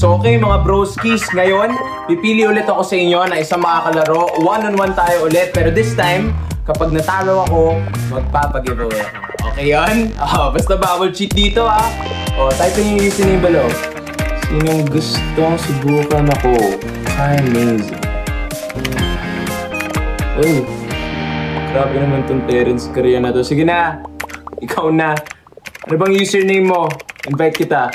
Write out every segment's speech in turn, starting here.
So okay mga broskis, ngayon pipili ulit ako sa inyo na isang makakalaro. One-on-one tayo ulit, pero this time, kapag natalo ako, magpapag-giveaway ako. Okay yun? Basta bawal cheat dito type nyo yung username below. Sinong gustong subukan ako? Amazing. Oh, grabe naman tong Terence Korea na to. Sige na, ikaw na. Ano bang username mo? Invite kita.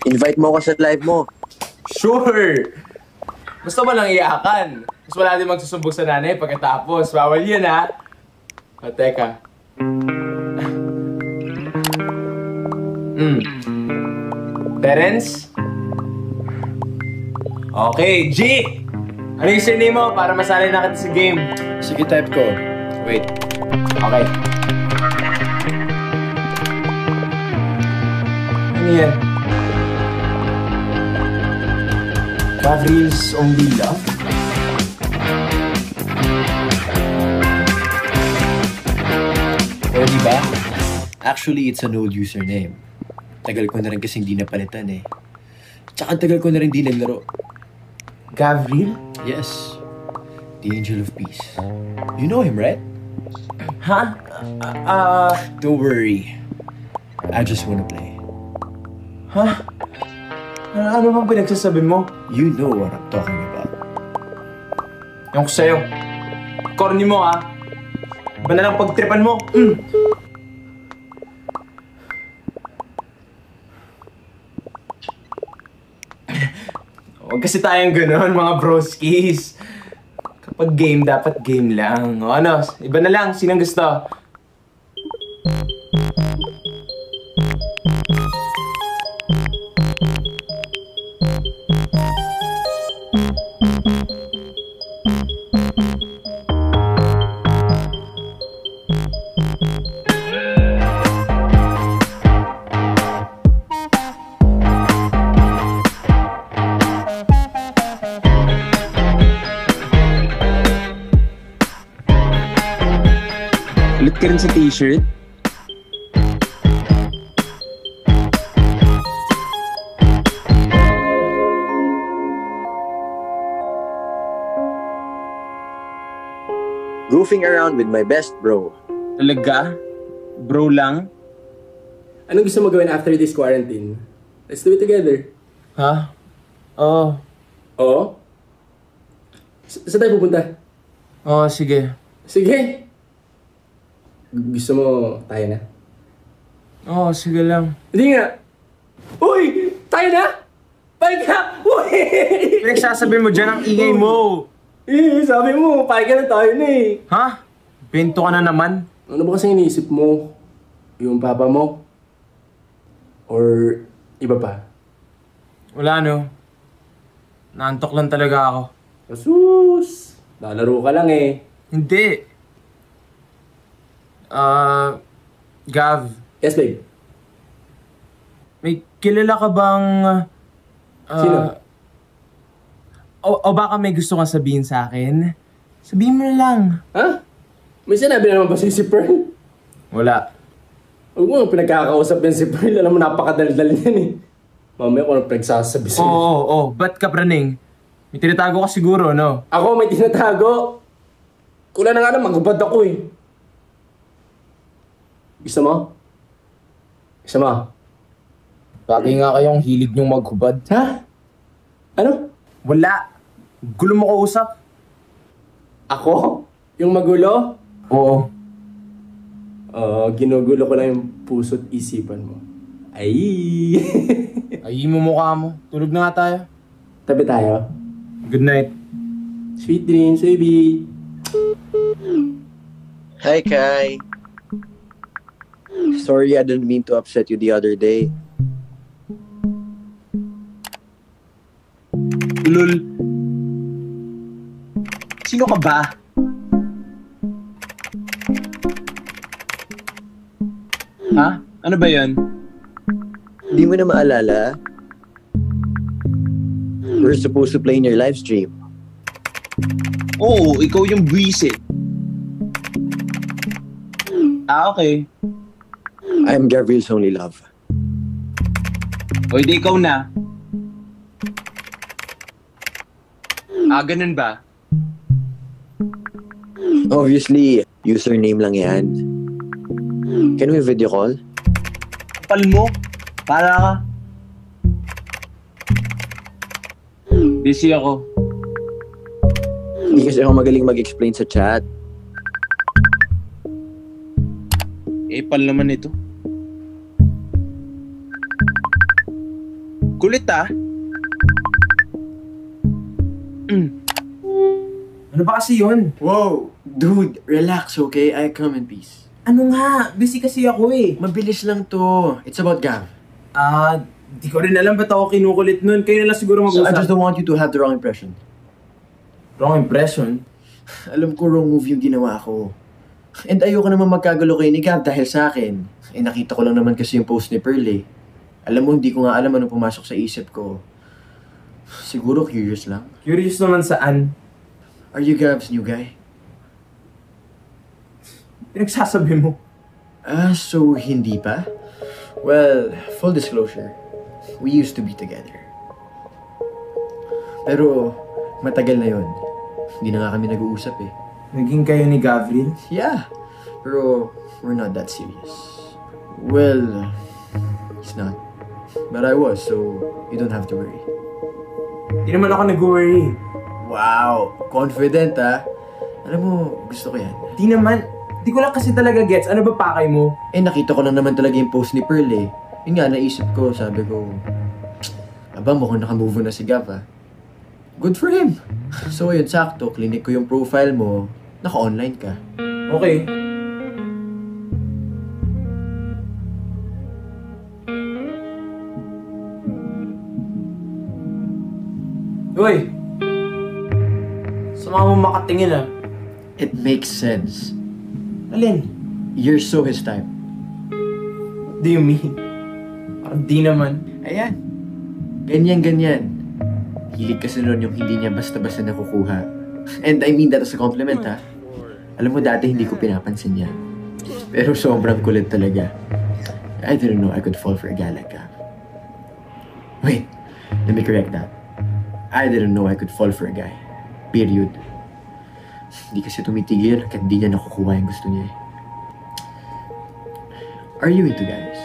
Invite mo ako sa live mo. Sure! Basta walang iyakan. Mas wala din magsusumbog sa nanay pagkatapos. Bawal yun, ha? Teka. Terence? Okay, G! Ano yung username mo para masali na kita sa game? Sige, type ko. Wait. Okay. Ano yan? Gavril's Only Love? Pwede ba? Actually, it's an old username. Tagal ko na rin kasi hindi napalitan eh. Tsaka tagal ko na rin di naglaro. Gavril? Yes. The Angel of Peace. You know him, right? Ha? Don't worry. I just wanna play. Ha? Ano bang pinagsasabi mo? You know what I'm talking about. Yung ko sa'yo. Corny mo, ha? Iba na lang pagtripan mo. Huwag kasi tayong gano'n, mga broskis. Kapag game, dapat game lang. O ano, iba na lang. Sinong gusto? Ulit ka rin sa t-shirt? Goofing around with my best bro. Talaga? Bro lang? Anong gusto mo gawin after this quarantine? Let's do it together. Ha? Oo. Oo? Saan tayo pupunta? Oo, sige. Sige! Gusto mo tayo na? Oo, sige lang. Hindi nga! Uy! Tayo na! Balik ka! Uy! Pinagsasabi mo dyan ang ingay mo. Sabi mo, pahig ka na tayo na eh. Ha? Bento ka na naman. Ano ba kasi iniisip mo? Yung papa mo? Or iba pa? Wala no. Naantok lang talaga ako. Asus! Lalaro ka lang eh. Hindi. Gav. Yes, babe. May kilala ka bang... Sino? O baka may gusto kang sabihin sa akin? Sabihin mo na lang. Ha? May sinabi na naman ba si Pearl? Wala. Huwag mo pinagkakausap yan si Pearl. Alam mo, napakadaldal yan eh. Mamaya ko na pinagsasabi sa'yo. Oo. Ba't ka praning? May tinatago ka siguro, no? Ako may tinatago. Kula na nga na, magubad ako eh. Gusto mo? Gusto mo? Bagay nga kayong hilig niyong maghubad. Ha? Ano? Wala. Gulo mo kausap. Ako? Yung magulo? Oo. Ginugulo ko lang yung puso't isipan mo. Ay! Ay mo mukha mo. Tulog na nga tayo. Tabi tayo. Good night. Sweet dreams, baby. Hi, Kai. Sorry, I didn't mean to upset you the other day. Lul. Sino ka ba? Ha? Ano ba yun? Di mo na maalala? We're supposed to play in your live stream. Oo, ikaw yung buwisit. Okay. I'm Gavril's Only Love. O, di ikaw na. Ganun ba? Obviously, username lang yan. Can we video call? Kapal mo? Para ka. Busy ako. Hindi kasi ako magaling mag-explain sa chat. Pal naman ito. Kulit ah. Ano ba kasi yun? Wow! Dude, relax, okay? I come in peace. Ano nga? Busy kasi ako eh. Mabilis lang to. It's about Gav. Di ko rin alam ba't ako kinukulit nun. Kayo na lang siguro So, I mag-usap. just don't want you to have the wrong impression. Wrong impression? Alam ko wrong move yung ginawa ko. And ayoko naman magkagulo kay ni Gav dahil sa akin. Nakita ko lang naman kasi yung post ni Pearl eh. Alam mo, hindi ko nga alam anong pumasok sa isip ko. Siguro curious lang. Curious naman saan? Are you Gav's new guy? Pinagsasabi mo. So hindi pa? Well, full disclosure, we used to be together. Pero matagal na yon. Hindi na nga kami nag-uusap eh. Naging kayo ni Gavril? Yeah, pero we're not that serious. Well, he's not. But I was, so you don't have to worry. Di naman ako nag-worry. Wow, confident ah. Alam mo, gusto ko yan. Di naman. Di ko lang kasi talaga gets. Ano ba pakay mo? Nakita ko lang naman talaga yung post ni Pearl eh. Yun nga, naisip ko, sabi ko, aba, mukhang nakamove on na si Gav ah. Good for him. So ayun, sakto, clinic ko yung profile mo, naka-online ka. Okay. Uy! Sama mo makatingin ah. It makes sense. Alin? You're so his type. What do you mean? Parang di naman. Ayan. Ganyan-ganyan. Hilig kasi nun yung hindi niya basta-basta nakukuha. And I mean that as a compliment ha. Alam mo dati hindi ko pinapansin yan. Pero sobrang kulit talaga. I didn't know I could fall for a guy like that. Wait, let me correct that. I didn't know I could fall for a guy. Period. Hindi kasi tumitigil hanggang di niya nakukuha yung gusto niya eh. Are you into guys?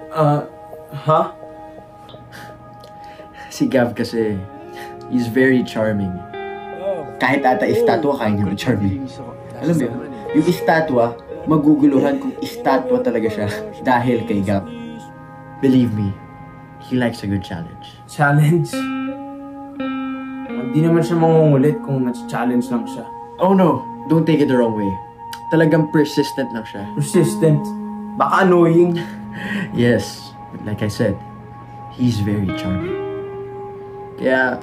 Huh? Si Gav kasi, he's very charming. Kahit ata estatwa, kaya niya charming. Alam mo yun, yung estatwa, maguguluhan kung estatwa talaga siya dahil kay Gav. Believe me, he likes a good challenge. Challenge? Hindi naman siya mangungulit kung na-challenge lang siya. Oh no, don't take it the wrong way. Talagang persistent lang siya. Persistent. Baka annoying. Yes, but like I said, he's very charming. Kaya,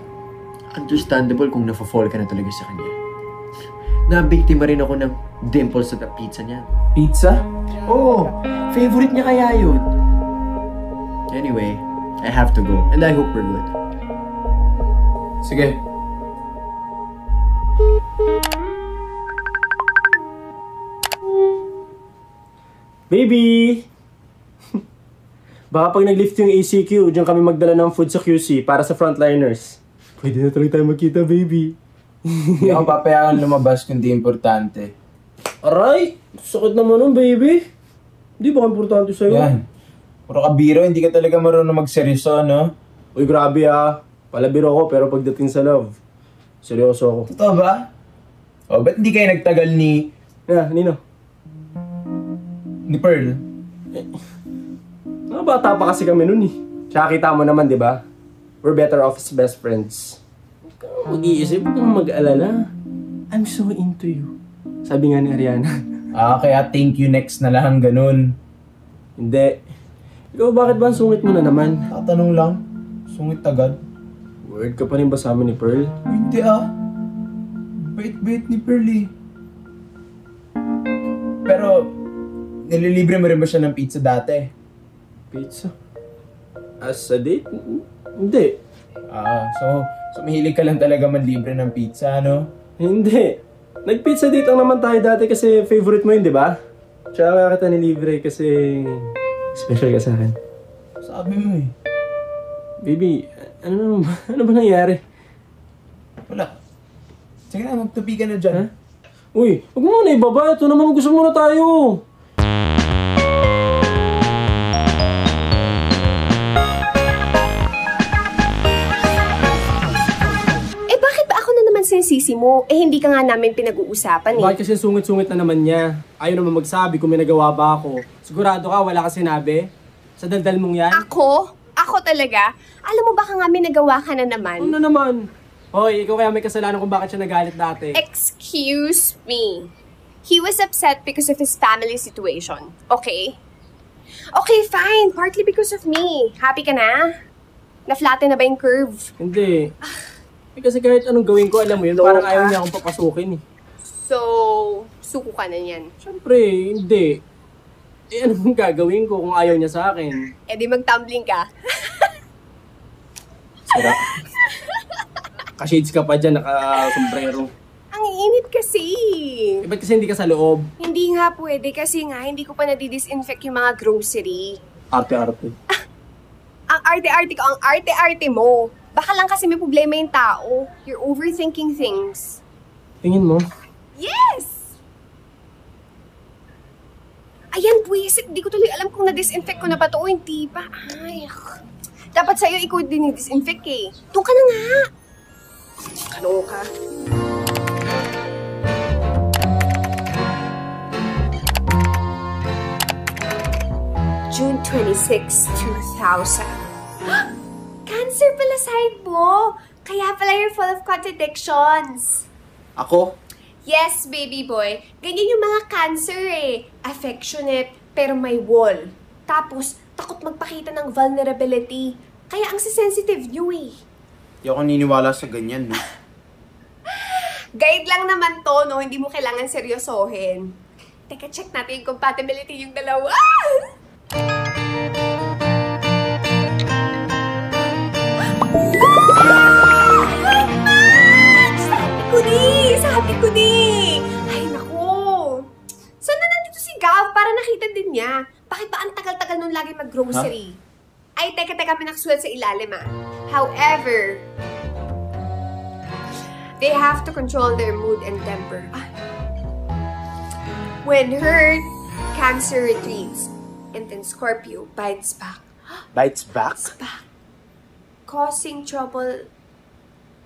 understandable kung nafo-fall ka na talaga sa kanya. Nabiktima rin ako ng dimples sa pizza niya. Pizza? Oo, favorite niya kaya yun. Anyway, I have to go, and I hope we're good. Sige. Baby! Baka pag nag-lift yung ACQ, diyan kami magdala ng food sa QC para sa frontliners. Pwede na talaga tayo magkita, baby. Hindi ako papayagan lumabas kung di importante. Aray! Sakit naman nun, baby. Hindi ba importante sa'yo? Yan. Puro ka biro, hindi ka talaga marunong magseryoso, no? Uy, grabe ah. Palabiro ako pero pagdating sa love, seryoso ako. Totoo ba? O, ba't hindi kayo nagtagal ni Nino? Pearl? Mga bata pa kasi kami nun eh. Tsaka kita mo naman, di ba? We're better off as best friends. Huwag kang mag-iisip, huwag kang mag-alala. I'm so into you. Sabi nga ni Ariana. Kaya thank you next na lang, ganun. Hindi. Ikaw, bakit ba ang sungit mo na naman? Tatanong lang. Sungit agad. Word ka pa rin ba sa amin ni Pearl? Hindi ah. Bait-bait ni Pearl eh. Pero, nililibre mo rin ba siya ng pizza dati? Pizza? As a date? Hindi. So mahilig ka lang talaga manlibre ng pizza, no? Hindi. Nag-pizza date lang naman tayo dati kasi favorite mo yun, di ba? Tsaka kita nilibre kasi special ka sa akin. Sabi mo eh. Baby, ano ba nangyari? Wala. Sige na, magtubi ka na dyan. Uy, huwag mo muna ibaba. Ito naman gusto muna tayo. Eh bakit ba ako na naman sinisisi mo? Eh hindi ka nga namin pinag-uusapan eh. Bakit kasi sungit-sungit na naman niya? Ayaw naman magsabi kung may nagawa ba ako. Sigurado ka, wala ka sinabi? Sa daldal mong yan? Ako? Ako talaga? Alam mo baka nga may nagawa ka na naman? Ano naman? Hoy, ikaw kaya may kasalanan kung bakit siya nagalit dati. Excuse me. He was upset because of his family situation. Okay? Okay, fine. Partly because of me. Happy ka na? Na-flatten na ba yung curve? Hindi. Eh, kasi kahit anong gawin ko, alam mo yun, parang ayaw niya akong papasukin eh. So, suko ka na yan. Siyempre, hindi. Eh, ano bang gagawin ko kung ayaw niya sa akin? Eh di mag-tumbling ka. Sira. Ka-shades ka pa dyan, naka-sombrero. Ang init kasi. Eh, ba't kasi hindi ka sa loob? Hindi nga pwede kasi nga hindi ko pa nadi-disinfect yung mga grocery. Arte-arte. Ang arte-arte ko, ang arte-arte mo. Baka lang kasi may problema yung tao. You're overthinking things. Tingin mo? Yes! Ayan, buwisit. Di ko tuloy alam kung na-disinfect ko na ba ito o hindi pa. Ay, dapat sa'yo ikaw din i-disinfect eh. Doon ka na nga. Kaloka. June 26, 2000. Cancer pala side mo. Kaya pala you're full of contradictions. Ako? Yes, baby boy. Ganyan yung mga cancer eh. Affectionate, pero may wall. Tapos, takot magpakita ng vulnerability. Kaya ang sensitive nyo eh. Di ako niniwala sa ganyan, no? Guide lang naman to, no? Hindi mo kailangan seryosohin. Teka, check natin yung compatibility yung dalawa. Sabi ko ni! Ay, naku! Saan na nandito si Gav para nakita din niya? Bakit ba ang tagal-tagal nung lagi mag-grocery? Ay, teka, may nakasulat sa ilalim ah. However, they have to control their mood and temper. Ah. When hurt, Cancer retreats. And then Scorpio bites back. Bites back? Causing trouble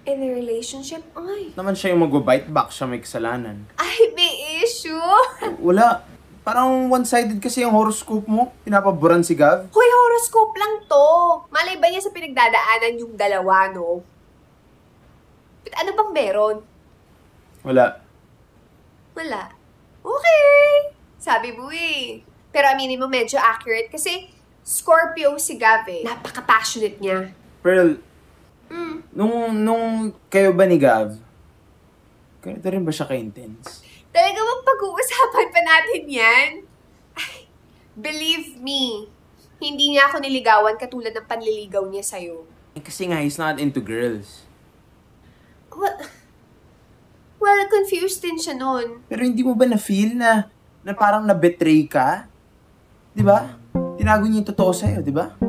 in a relationship? Ay. Naman siya yung mag-bite back, siya may kasalanan. Ay, may issue? Wala. Parang one-sided kasi yung horoscope mo. Pinapaboran si Gav. Hoy, horoscope lang to. Malay ba niya sa pinagdadaanan yung dalawa, no? But ano bang meron? Wala. Wala. Okay. Sabi mo eh. Pero aminin mo medyo accurate kasi Scorpio si Gav eh. Napaka-passionate niya. Pearl, nung kayo ba ni Gav, ganito rin ba siya ka-intense? Talaga bang pag-uusapan pa natin yan? Ay, believe me, hindi niya ako niligawan katulad ng panliligaw niya sa'yo. Eh, kasi nga, he's not into girls. Well, confused din siya nun. Pero hindi mo ba na-feel na parang na-betray ka? Di ba? Tinago niya yung totoo sa'yo, di ba?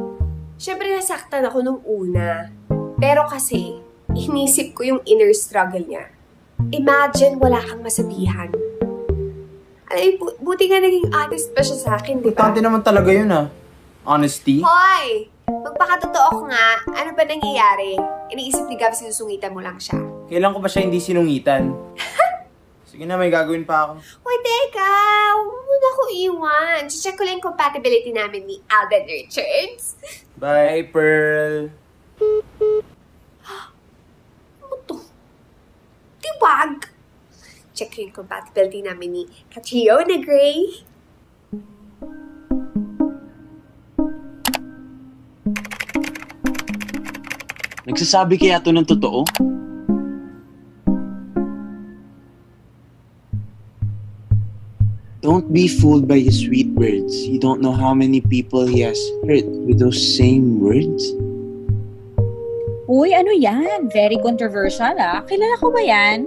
Siyempre nasaktan ako nung una. Pero kasi, inisip ko yung inner struggle niya. Imagine wala kang masabihan. Ay, buti nga naging honest pa siya sa akin, di ba? Importante naman talaga yun, ah. Honesty. Hoy! Magpakatotoo ko nga, ano ba nangyayari? Iniisip ni Gab, sinusungitan mo lang siya. Kailan ko ba siya hindi sinungitan? Sige na, may gagawin pa ako. Hoy, teka! Huwag mo na ako iwan. Check ko lang yung compatibility namin ni Alden Richards. Bye, Pearl. Ano to? Tiwag! Check ko yung compatibility namin ni Catriona Gray. Nagsasabi kaya to ng totoo? Don't be fooled by his sweet words. You don't know how many people he has hurt with those same words. Uy, ano yan? Very controversial ah. Kilala ko ba yan?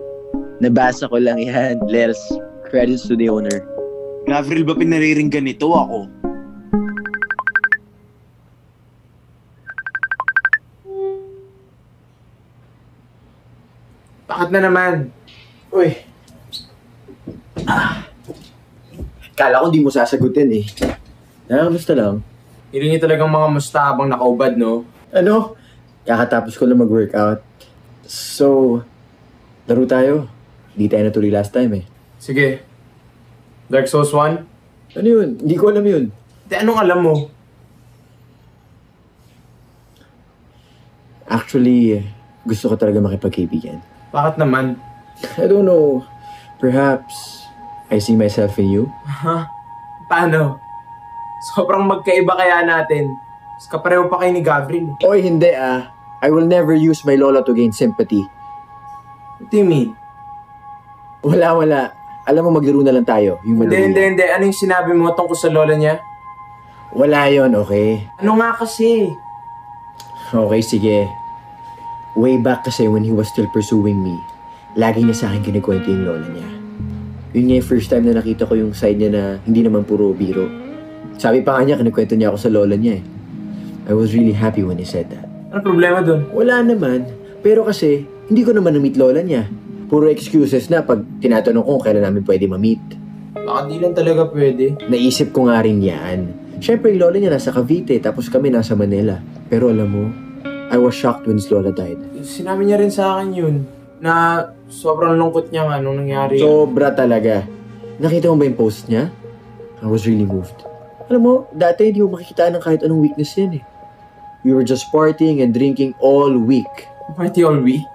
Nabasa ko lang yan. Lers, credits to the owner. Gavril ba pinariringgan nito ako? Bakit na naman? Uy. Kala ko di mo sasagutin eh. Kamusta lang? Hiling niyo talagang mga musta habang nakaubad, no? Ano? Kakatapos ko lang mag-workout. So, laro tayo. Di tayo natuloy last time eh. Sige. Dark Souls 1? Ano yun? Hindi ko alam yun. Anong alam mo? Actually, gusto ko talaga makipagkaibigan. Bakit naman? I don't know. Perhaps, I see myself in you. Ha? Paano? Sobrang magkaiba kaya natin. Mas kapareho pa kayo ni Gabriel. Oy, hindi ah. I will never use my lola to gain sympathy. What do you mean? Wala. Alam mo, maglaro na lang tayo. Yung Hindi. Ano yung sinabi mo tungkol sa lola niya? Wala yon, okay? Ano nga kasi? Okay, sige. Way back kasi when he was still pursuing me, lagi niya sa akin kinikwento yung lola niya. Yun nga yung first time na nakita ko yung side niya na hindi naman puro biro. Sabi pa nga niya, kinikwento niya ako sa lola niya eh. I was really happy when he said that. Ano problema dun? Wala naman. Pero kasi, hindi ko naman na-meet lola niya. Puro excuses na pag tinatanong ko kailan namin pwede ma-meet. Baka di lang talaga pwede. Naisip ko nga rin yan. Siyempre, yung lola niya nasa Cavite, tapos kami nasa Manila. Pero alam mo, I was shocked when his lola died. Sinabi niya rin sa akin yun, na sobrang lungkot niya nga nung nangyari. Sobra talaga. Nakita mo ba yung post niya? I was really moved. Alam mo, dati hindi mo makikita ng kahit anong weakness yan eh. We were just partying and drinking all week. Party all week?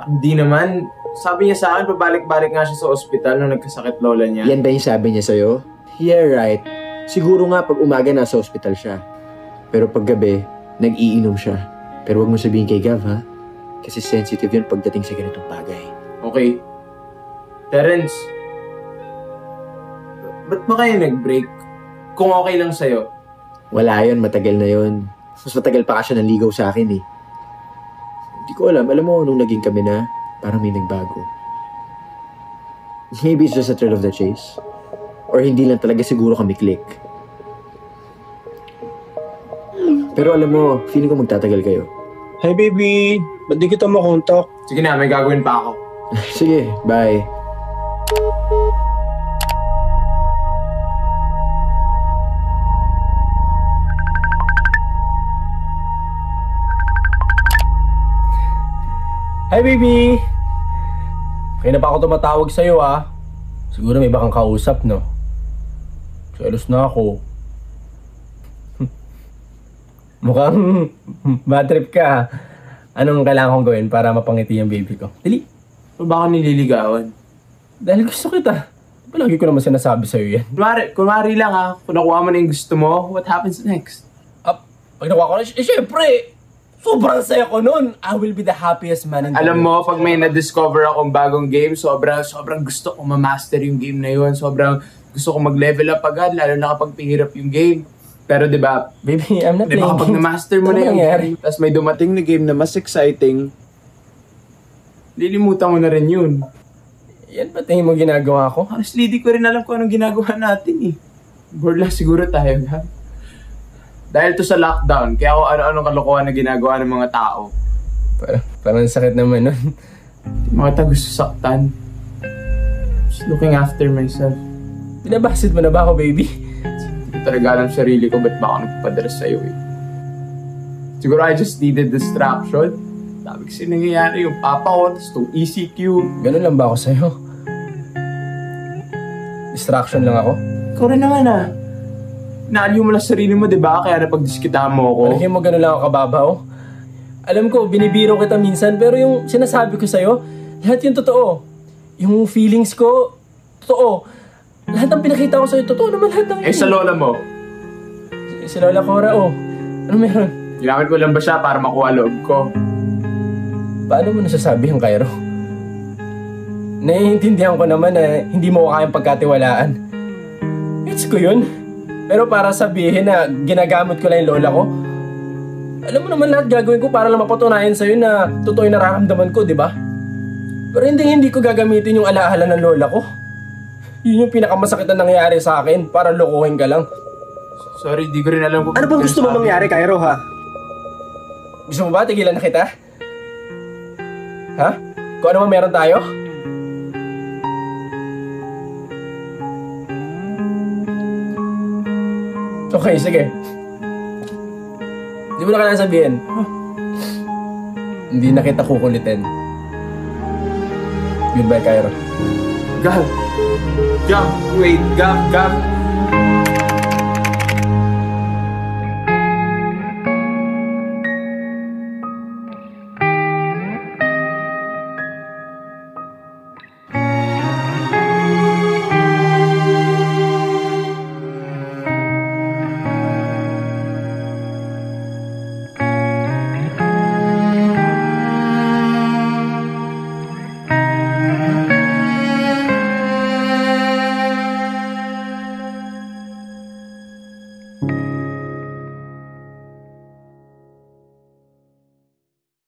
Hindi naman. Sabi niya sa akin, pabalik-balik nga siya sa ospital nung nagkasakit lola niya. Yan ba yung sabi niya sa'yo? Yeah, right. Siguro nga pag umaga nasa ospital siya. Pero pag gabi, nag-iinom siya. Pero wag mo sabihin kay Gav, ha? Kasi sensitive yun pagdating sa ganitong bagay. Okay. Terence, ba't ba kayo nag-break? Kung okay lang sa'yo. Wala yun, matagal na yun. Mas matagal pa ka siya nanligaw sa akin eh. Hindi ko alam. Alam mo, nung naging kami na, parang may nagbago. Maybe it's just a thrill of the chase. Or hindi lang talaga siguro kami click. Pero alam mo, feeling ko magtatagal kayo. Hey baby, ba't di kita makontak? Sige na, may gagawin pa ako. Sige, bye. Hi baby! Kaya na pa ako tumatawag sa'yo ah. Siguro may bakang kausap, no? Selos na ako. Mukhang bad trip ka. Anong kailangan kong gawin para mapangiti yung baby ko? Dali! O baka nililigawan? Dahil gusto kita. Palagi ko naman sinasabi sa'yo yan. Kunwari lang ha, kung nakuha mo na yung gusto mo, what happens next? Pag nakuha ko na, syempre! Sobrang saya ko nun. I will be the happiest man in the Alam world. mo, pag may na-discover akong bagong game, sobrang gusto kong ma-master yung game na yun. Sobrang gusto kong mag-level up agad, lalo na kapag pihirap yung game. Pero diba, Baby, I'm not diba playing kapag games. na-master mo Ano na yung nangyari? game, tapos may dumating na game na mas exciting, lilimutan mo na rin yun. Yan ba tingin mo ginagawa ko? Honestly, di ko rin alam kung anong ginagawa natin eh. Bored lang siguro tayo, ha? Dahil to sa lockdown, kaya ako ano-anong kalokohan na ginagawa ng mga tao. Parang sakit naman nun. Di mga tayo gusto saktan. Just looking after myself. Binabasit mo na ba ako, baby? Hindi ko talaga alam sarili ko ba't ba ako nagpapadala sa'yo eh. Siguro I just needed distraction. Dami kasi nangyayari yung papa ko, tapos itong ECQ. Ganun lang ba ako sa'yo? Distraction lang ako? Ikaw rin naman ah. Naaliw mo lang sarili mo, di ba? Kaya napagdiskitahan mo ako. Palagay mo ganun lang ako kababaw? Alam ko, binibiro kita minsan, pero yung sinasabi ko sa'yo, lahat yung totoo. Yung feelings ko, totoo. Lahat ng pinakita ko sa'yo, totoo naman lahat ng Eh sa lola mo, Si Lola Cora, oh. Ano meron? ginamit mo lang ba siya para makuha loob ko? Paano mo nasasabi ang Cairo? Naiintindihan ko naman na hindi mo kayang pagkatiwalaan. It's ko yun. Pero para sabihin na ginagamit ko lang yung lola ko, alam mo naman lahat gagawin ko para lang mapatunayan sa'yo na totoo yung nararamdaman ko, di ba? Pero hindi ko gagamitin yung alaala ng lola ko. Yun yung pinakamasakit na nangyayari sa akin para lokohin ka lang. Sorry, di ko rin alam kung... Ano bang gusto mo mangyari, Cairo, ha? Gusto mo ba tigilan na kita? Ha? Kung ano man meron tayo? Okay, sige. Hindi mo na kailangan sabihin. Hindi na kita kukulitin. Goodbye, Cairo. Gav, wait, Gav.